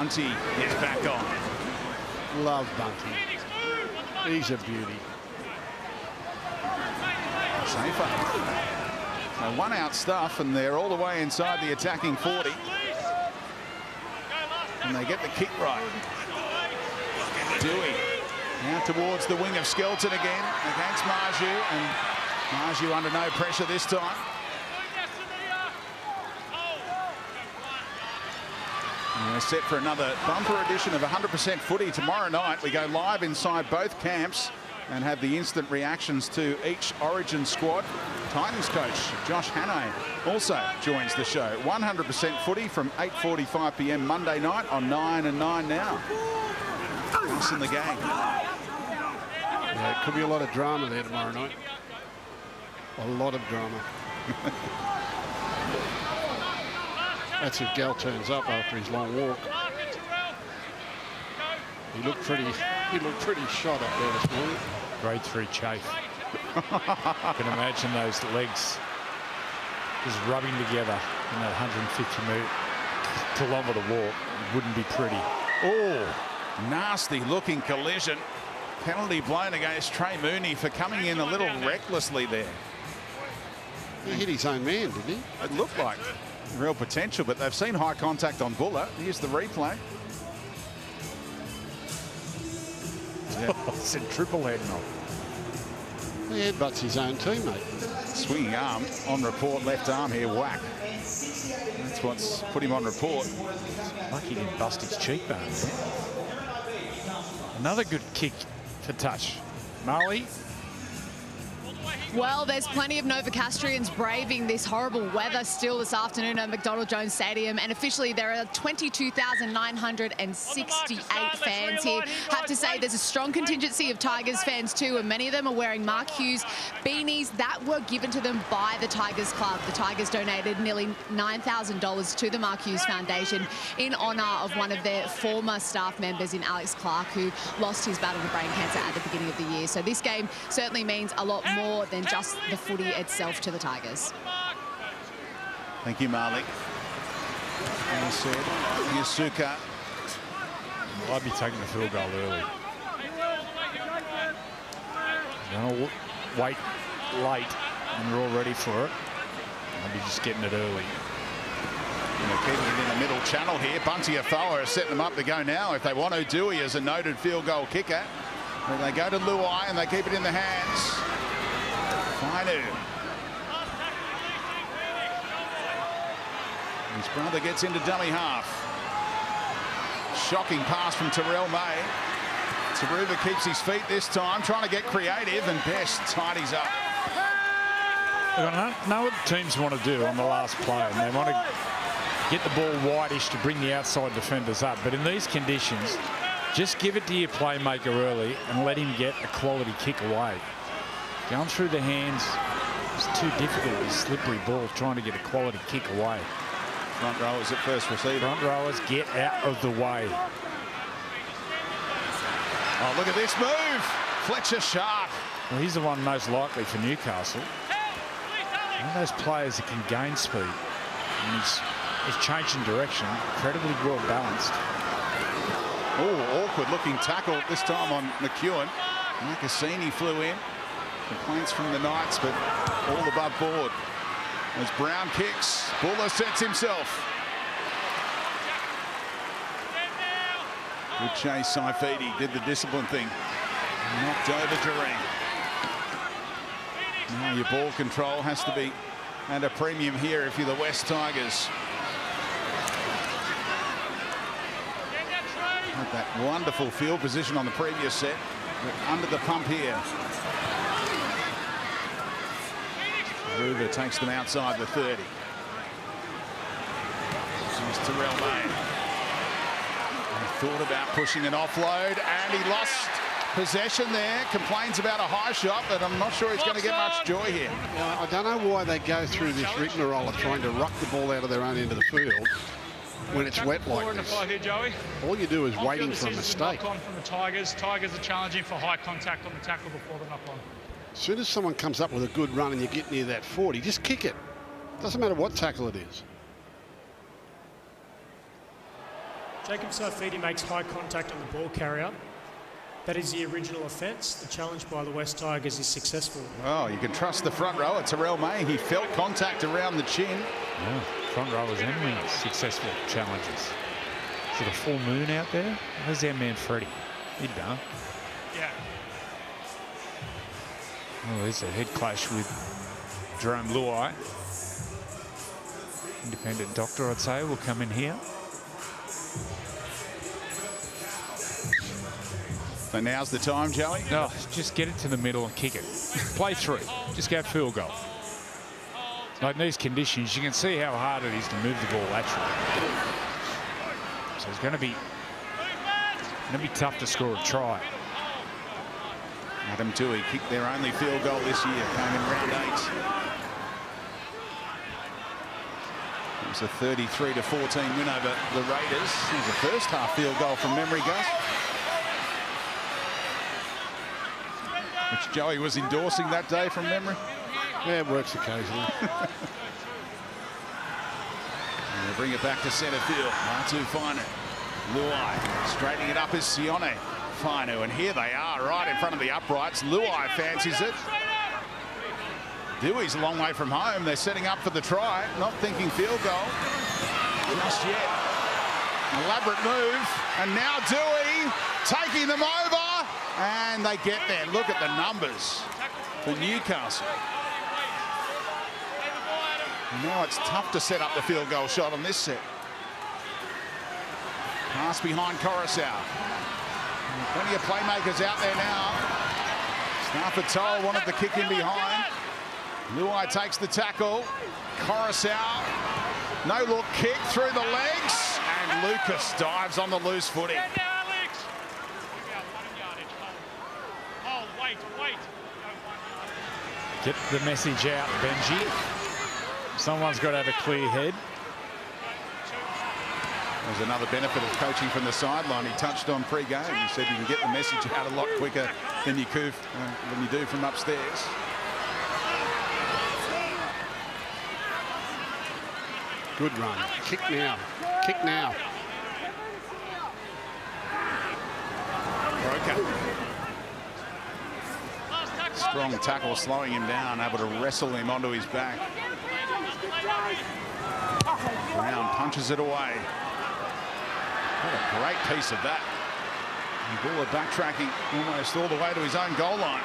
Bunty is back on. Love Bunty. He's a beauty. Safer. So 1 out stuff, and they're all the way inside the attacking 40. And they get the kick right. Dewey now towards the wing of Skelton again against Marju, and Marju under no pressure this time. And we're set for another bumper edition of 100% footy tomorrow night. We go live inside both camps and have the instant reactions to each Origin squad. Titans coach Josh Hannay also joins the show. 100% footy from 8:45 p.m. Monday night on 9 and 9 now. Us in the game. Yeah, it could be a lot of drama there tomorrow night. A lot of drama. That's if Gal turns up after his long walk. He looked pretty shot up there this morning. Grade 3 chafe. I can imagine those legs just rubbing together in that 150-kilometre walk. It wouldn't be pretty. Oh, nasty looking collision. Penalty blown against Trey Mooney for coming in a little recklessly there. He hit his own man, didn't he? It looked like real potential, but they've seen high contact on Buller. Here's the replay. Yeah. It's a triple head knock. He headbutts his own teammate. Swinging arm on report, left arm here, whack. That's what's put him on report. Lucky he didn't bust his cheekbone. Another good kick for touch. Marley. Well, there's plenty of Novocastrians braving this horrible weather still this afternoon at McDonald Jones Stadium, and officially there are 22,968 fans here. Have to say there's a strong contingency of Tigers fans too, and many of them are wearing Mark Hughes beanies that were given to them by the Tigers Club. The Tigers donated nearly $9,000 to the Mark Hughes Foundation in honour of one of their former staff members in Alex Clark, who lost his battle to brain cancer at the beginning of the year. So this game certainly means a lot more than just the footy itself to the Tigers. Thank you, Malik. As said, Yusuka. I'd be taking the field goal early. Don't wait late and you're all ready for it. I'd be just getting it early. Keeping it in the middle channel here. Bunty Afoa are setting them up to go now if they want to. Dewey is a noted field goal kicker. And they go to Luai and they keep it in the hands. Fainu. His brother gets into dummy half. Shocking pass from Terrell May. Taruva keeps his feet this time, trying to get creative, and Best tidies up. I know what teams want to do on the last play, and they want to get the ball wideish to bring the outside defenders up. But in these conditions, just give it to your playmaker early and let him get a quality kick away. Going through the hands is too difficult. This slippery ball trying to get a quality kick away. Front rowers at first receiver. Front rowers get out of the way. Oh, look at this move. Fletcher Sharp. Well, he's the one most likely for Newcastle. One of those players that can gain speed. And he's changing direction. Incredibly well balanced. Oh, awkward looking tackle this time on McEwen. Cassini flew in. Complaints from the Knights, but all above board. As Brown kicks, Buller sets himself. Good chase, Saifidi did the discipline thing. Knocked over Jareen. Now your ball control has to be at a premium here if you're the West Tigers. Had that wonderful field position on the previous set, but under the pump here. Ruger takes them outside the 30. Here's Terrell May. He thought about pushing an offload and he lost possession there. Complains about a high shot, but I'm not sure he's going to get much joy here. I don't know why they go through this rigmarole of trying to ruck the ball out of their own end of the field when it's wet like this. All you do is waiting for a mistake. On from the Tigers. Tigers are challenging for high contact on the tackle before the knock on. As soon as someone comes up with a good run and you get near that 40, just kick it. Doesn't matter what tackle it is. Jacob Saifidi makes high contact on the ball carrier. That is the original offence. The challenge by the West Tigers is successful. Oh, you can trust the front rower, Terrell May. He felt contact around the chin. Yeah, front rowers and wingers, successful challenges. Is it a full moon out there? Where's our man Freddie? He done. Yeah. Oh, there's a head clash with Jerome Luai. Independent doctor, I'd say, will come in here. So now's the time, Joey. No, just get it to the middle and kick it. Play through. Just go field goal. Like in these conditions, you can see how hard it is to move the ball laterally. So it's going to be tough to score a try. Adam Tui kicked their only field goal this year, came in round 8. It was a 33-14 win over the Raiders. It was the first half field goal from memory, Gus, which Joey was endorsing that day from memory. Yeah, it works occasionally. They bring it back to centre field. Matu Fainu. Luai straightening it up is Sione. Fainu, and here they are right in front of the uprights. Luai fancies it. Dewey's a long way from home. They're setting up for the try. Not thinking field goal just yet. Elaborate move. And now Dewey taking them over. And they get there. Look at the numbers for Newcastle. And now it's tough to set up the field goal shot on this set. Pass behind Coruscant. Plenty of playmakers out there now. Stafford Toll wanted the kick in behind. Luai takes the tackle. Coruscant. No look kick through the legs. And Lucas dives on the loose footing. Get the message out, Benji. Someone's got to have a clear head. There's another benefit of coaching from the sideline. He touched on pre-game. He said you can get the message out a lot quicker than you do from upstairs. Good run. Kick now. Kick now. Broker. Strong tackle, slowing him down, able to wrestle him onto his back. Brown punches it away. What a great piece of that. And Buller backtracking almost all the way to his own goal line.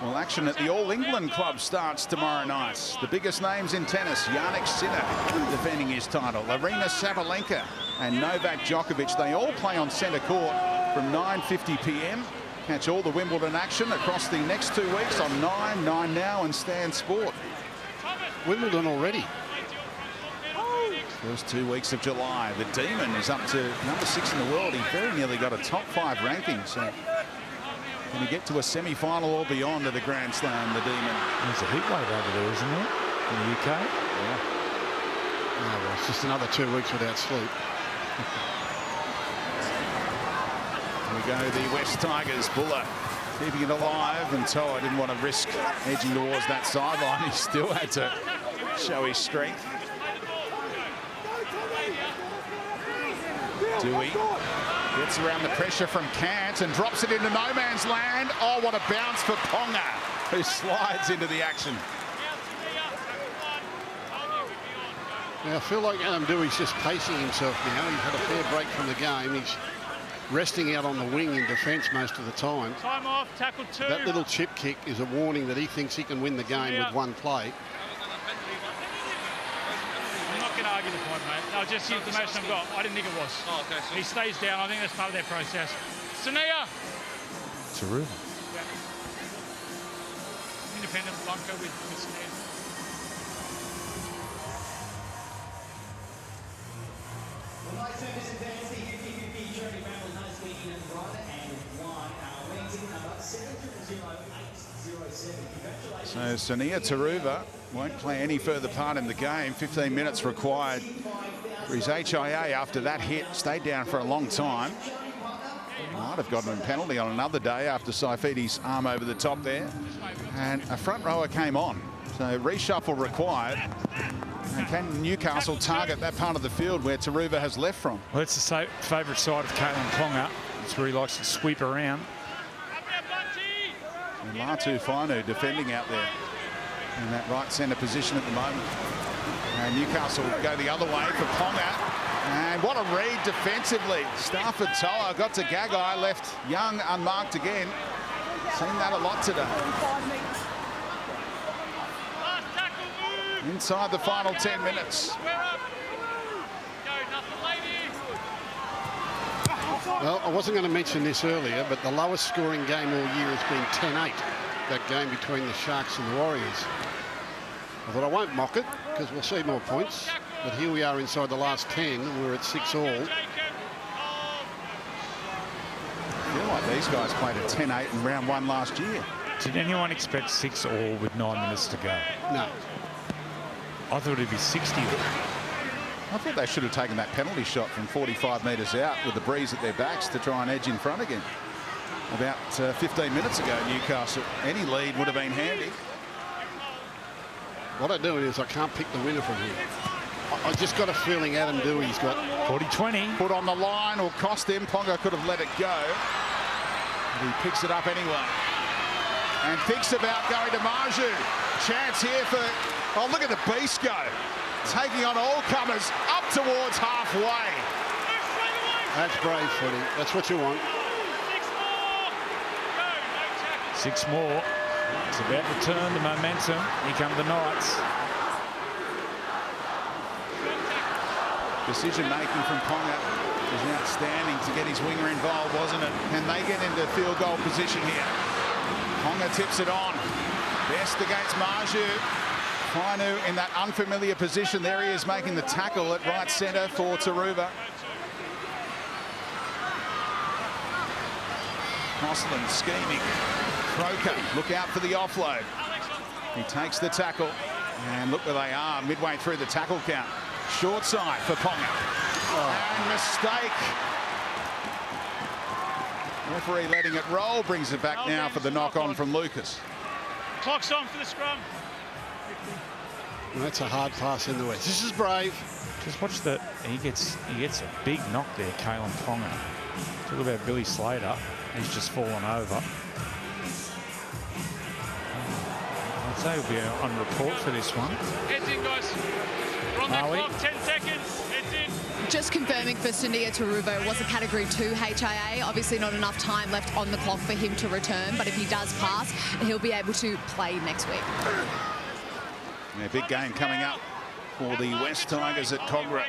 Well, action at the All England Club starts tomorrow night. The biggest names in tennis, Jannik Sinner defending his title, Arina Sabalenka and Novak Djokovic. They all play on centre court from 9:50 p.m. Catch all the Wimbledon action across the next 2 weeks on 9, 9 Now and Stan Sport. Wimbledon already. First 2 weeks of July. The Demon is up to number 6 in the world. He very nearly got a top 5 ranking. So can he get to a semi-final or beyond at a Grand Slam, the Demon? There's a heat wave over there, isn't there? In the UK? Yeah. Oh, well, it's just another 2 weeks without sleep. Here we go, the West Tigers. Buller keeping it alive, and Toa didn't want to risk edging towards that sideline. He still had to show his strength. Dewey gets around the pressure from Kant and drops it into no man's land. Oh, what a bounce for Ponga, who slides into the action. Now, I feel like Adam Dewey's just pacing himself now. He's had a fair break from the game. He's resting out on the wing in defence most of the time. Time off, tackle 2. That little chip kick is a warning that he thinks he can win the game with one play. I'm not going to argue the point, mate. No, just the information I've got. I didn't think it was. Oh, okay, so he stays down. I think that's part of their process. Sania! Taruva. Yeah. Independent Blanco with Sania. So Sania Taruva won't play any further part in the game. 15 minutes required for his HIA after that hit. Stayed down for a long time. Might have gotten a penalty on another day after Saifidi's arm over the top there. And a front rower came on. So reshuffle required. And can Newcastle target that part of the field where Taruva has left from? Well, it's the favourite side of Kalen Ponga. It's where he likes to sweep around. And Latu Fainu defending out there in that right centre position at the moment. And Newcastle go the other way for Ponga. And what a read defensively. Stafford Toa got to Gagai, left Young unmarked again. Seen that a lot today. Inside the final 10 minutes. Well, I wasn't going to mention this earlier, but the lowest scoring game all year has been 10-8. That game between the Sharks and the Warriors. I thought I won't mock it because we'll see more points. But here we are inside the last 10 and we're at 6-all. I feel like these guys played at 10-8 in round 1 last year. Did anyone expect 6-all with 9 minutes to go? No. I thought it'd be 60. I thought they should have taken that penalty shot from 45 metres out with the breeze at their backs to try and edge in front again. About 15 minutes ago, Newcastle, any lead would have been handy. What I do is I can't pick the winner from here. I just got a feeling Adam Dewey's got 40-20. Put on the line or cost him. Ponga could have let it go. But he picks it up anyway. And thinks about going to Marju. Chance here for, oh, look at the beast go. Taking on all comers up towards halfway. That's brave footy. That's what you want. 6 more. It's about to turn the momentum. Here come the Knights. Decision-making from Ponga was outstanding to get his winger involved, wasn't it? Can they get into field goal position here? Ponga tips it on. Best against Marju. Fainu in that unfamiliar position. There he is making the tackle at right centre for Taruva. Crossland scheming. Croker, look out for the offload. He takes the tackle. And look where they are, midway through the tackle count. Short side for Ponga. And mistake. Referee letting it roll, brings it back now for the knock-on from Lucas. Clock's on for the scrum. And that's a hard pass in the west. This is brave. Just watch the, he gets a big knock there, Kalen Ponga. Talk about Billy Slater. He's just fallen over. I'd say he'll be on report for this one. Heads in, guys. We're on that clock, 10 seconds. Heads in. Just confirming for Sunia Taruva, it was a Category 2 HIA. Obviously not enough time left on the clock for him to return, but if he does pass, he'll be able to play next week. Yeah, big game coming up for the West Tigers at Cogra.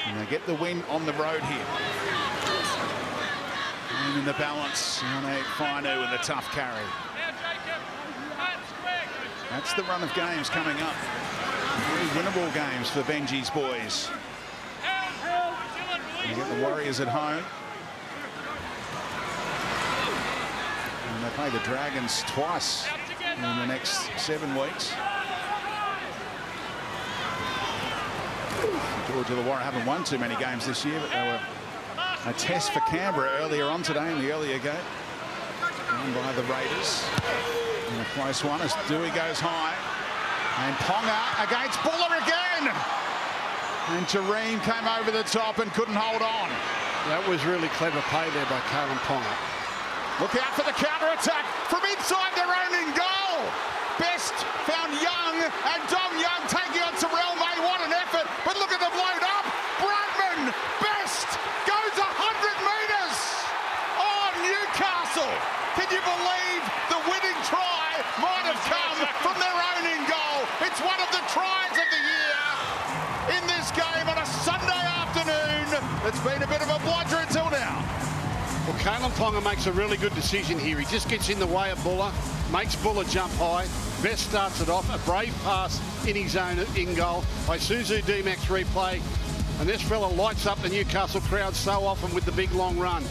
And they get the win on the road here. And in the balance, Fainu with a tough carry. That's the run of games coming up. Really winnable games for Benji's boys. You get the Warriors at home. And they play the Dragons twice in the next 7 weeks. Georgia Illawarra haven't won too many games this year, but they were a test for Canberra earlier on today in the earlier game. Won by the Raiders. And a close one as Dewey goes high. And Ponga against Buller again. And Jareem came over the top and couldn't hold on. That was really clever play there by Kalen Ponga. Look out for the counter-attack from inside their own in goal. Best found Young, and Dom Young taking on Terrell May. What an effort, but look at them load up. Bradman, Best, goes 100 metres. Oh, Newcastle. Can you believe the winning try might have come from their own in goal? It's one of the tries of the year in this game on a Sunday afternoon. It's been a bit of a bludger until now. Well, Kalen Ponga makes a really good decision here. He just gets in the way of Buller, makes Buller jump high. Best starts it off, a brave pass in his own in goal by Suzu D-Max replay. And this fella lights up the Newcastle crowd so often with the big long run.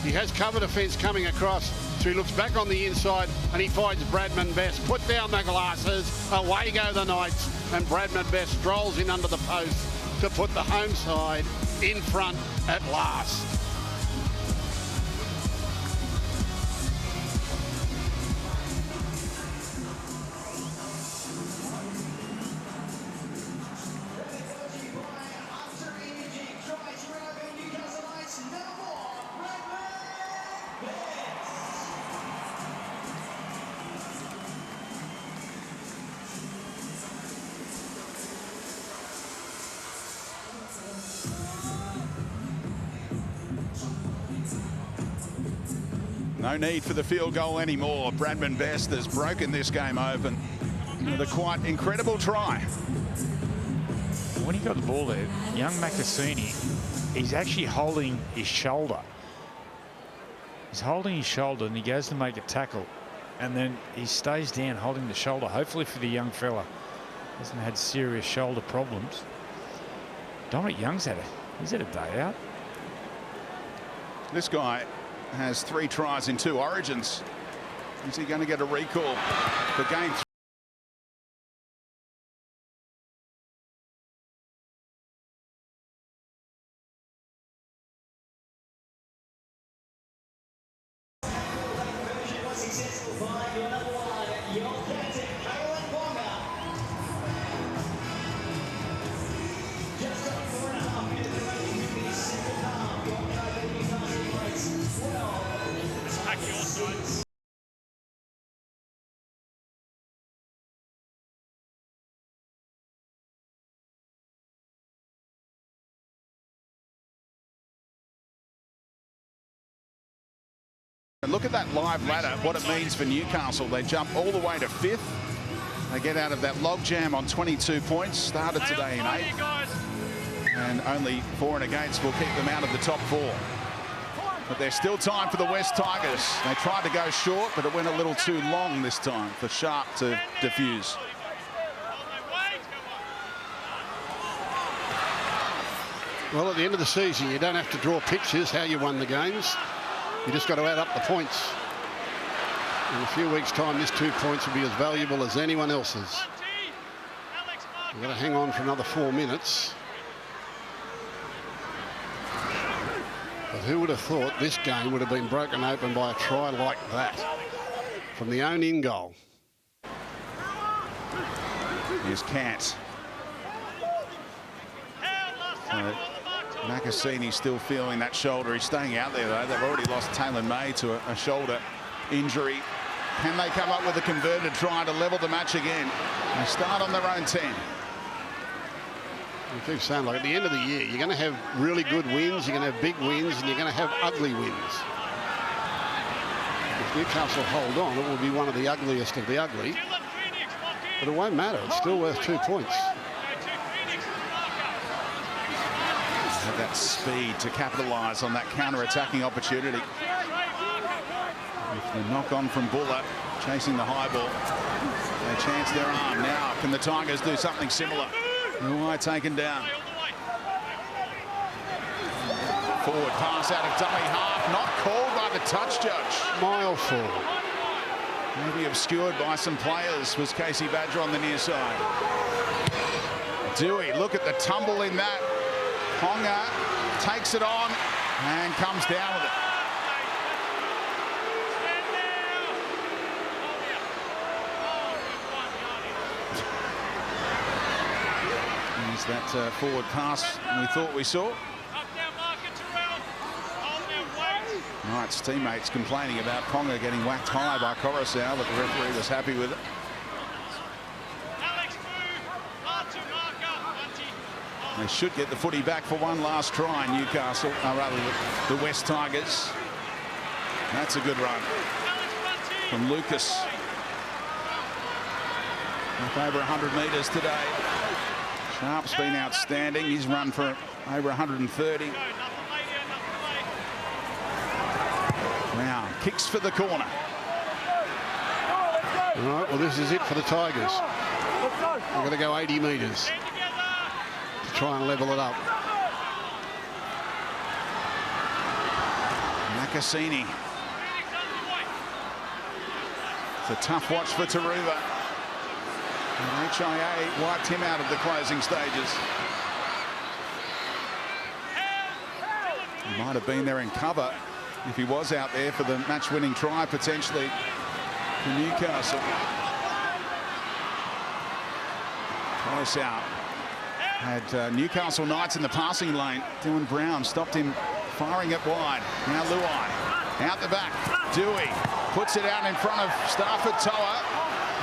He has cover defence coming across, so he looks back on the inside and he finds Bradman Best. Put down the glasses, away go the Knights, and Bradman Best strolls in under the post to put the home side in front at last. No need for the field goal anymore. Bradman Best has broken this game open with a quite incredible try. When he got the ball there, young Macassini, he's actually holding his shoulder. He's holding his shoulder and he goes to make a tackle. And then he stays down holding the shoulder. Hopefully for the young fella, hasn't had serious shoulder problems. Dominic Young's he's had a day out. This guy has 3 tries in 2 origins. Is he going to get a recall for game 3? And look at that live ladder, what it means for Newcastle. They jump all the way to 5th. They get out of that logjam on 22 points. Started today in 8th. And only 4 and against will keep them out of the top 4. But there's still time for the West Tigers. They tried to go short, but it went a little too long this time for Sharp to defuse. Well, at the end of the season, you don't have to draw pictures how you won the games. You just got to add up the points. In a few weeks' time, this 2 points will be as valuable as anyone else's. We've got to hang on for another 4 minutes. But who would have thought this game would have been broken open by a try like that from the own in goal? Here's Cant. Macassini still feeling that shoulder. He's staying out there, though. They've already lost Taylor May to a shoulder injury. Can they come up with a converted try to level the match again? They start on their own 10. You keep saying, like, at the end of the year, you're going to have really good wins, you're going to have big wins, and you're going to have ugly wins. If Newcastle hold on, it will be one of the ugliest of the ugly. But it won't matter. It's still worth 2 points. Have that speed to capitalise on that counter-attacking opportunity. With the knock-on from Buller, chasing the high ball. They chance their arm. Now, can the Tigers do something similar? Luai taken down. Forward pass out of dummy half. Not called by the touch judge. Mile forward. Maybe obscured by some players was Casey Badger on the near side. Dewey, look at the tumble in that. Ponga takes it on and comes down with it. There's that forward pass we thought we saw. Knight's teammates complaining about Ponga getting whacked high by Coruscant, but the referee was happy with it. They should get the footy back for one last try, Newcastle, or rather the West Tigers. That's a good run from Lucas. Up over 100 metres today. Sharp's been outstanding. He's run for over 130. Now, kicks for the corner. All right, well, this is it for the Tigers. They're going to go 80 metres. Try and level it up. Macassini. It's a tough watch for Taruva. And HIA wiped him out of the closing stages. He might have been there in cover if he was out there for the match-winning try, potentially, for Newcastle. Close out. Had Newcastle Knights in the passing lane. Dylan Brown stopped him firing it wide. Now Luai out the back. Dewey puts it out in front of Stafford Toa.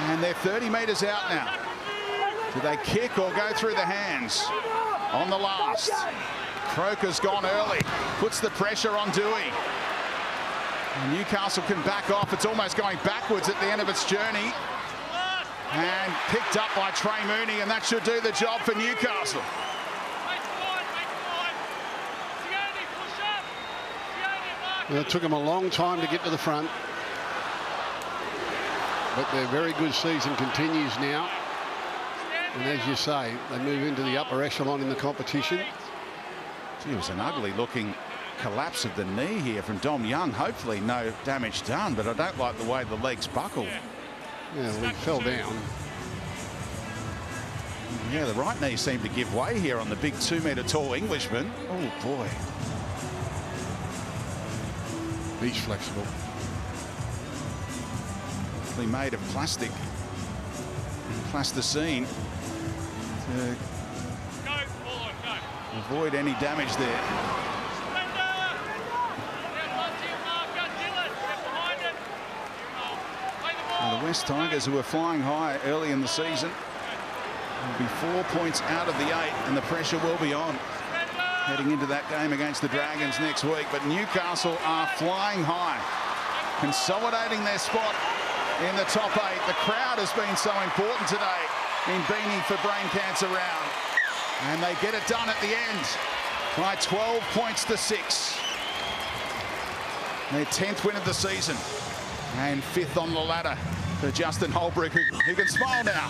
And they're 30 metres out now. Do they kick or go through the hands? On the last. Croker's gone early. Puts the pressure on Dewey. And Newcastle can back off. It's almost going backwards at the end of its journey. And picked up by Trey Mooney, and that should do the job for Newcastle. Well, it took them a long time to get to the front. But their very good season continues now. And as you say, they move into the upper echelon in the competition. Gee, it was an ugly looking collapse of the knee here from Dom Young. Hopefully no damage done, but I don't like the way the legs buckled. Yeah, well, he fell down. Yeah, the right knee seemed to give way here on the big 2-metre tall Englishman. Oh boy. He's flexible. Actually made of plastic. Plasticine to avoid any damage there. Now the West Tigers, who were flying high early in the season, will be 4 points out of the 8, and the pressure will be on heading into that game against the Dragons next week. But Newcastle are flying high, consolidating their spot in the top 8. The crowd has been so important today in Beanie for Brain Cancer Round. And they get it done at the end by 12 points to 6. Their 10th win of the season and 5th on the ladder for Justin Holbrook, who can smile now.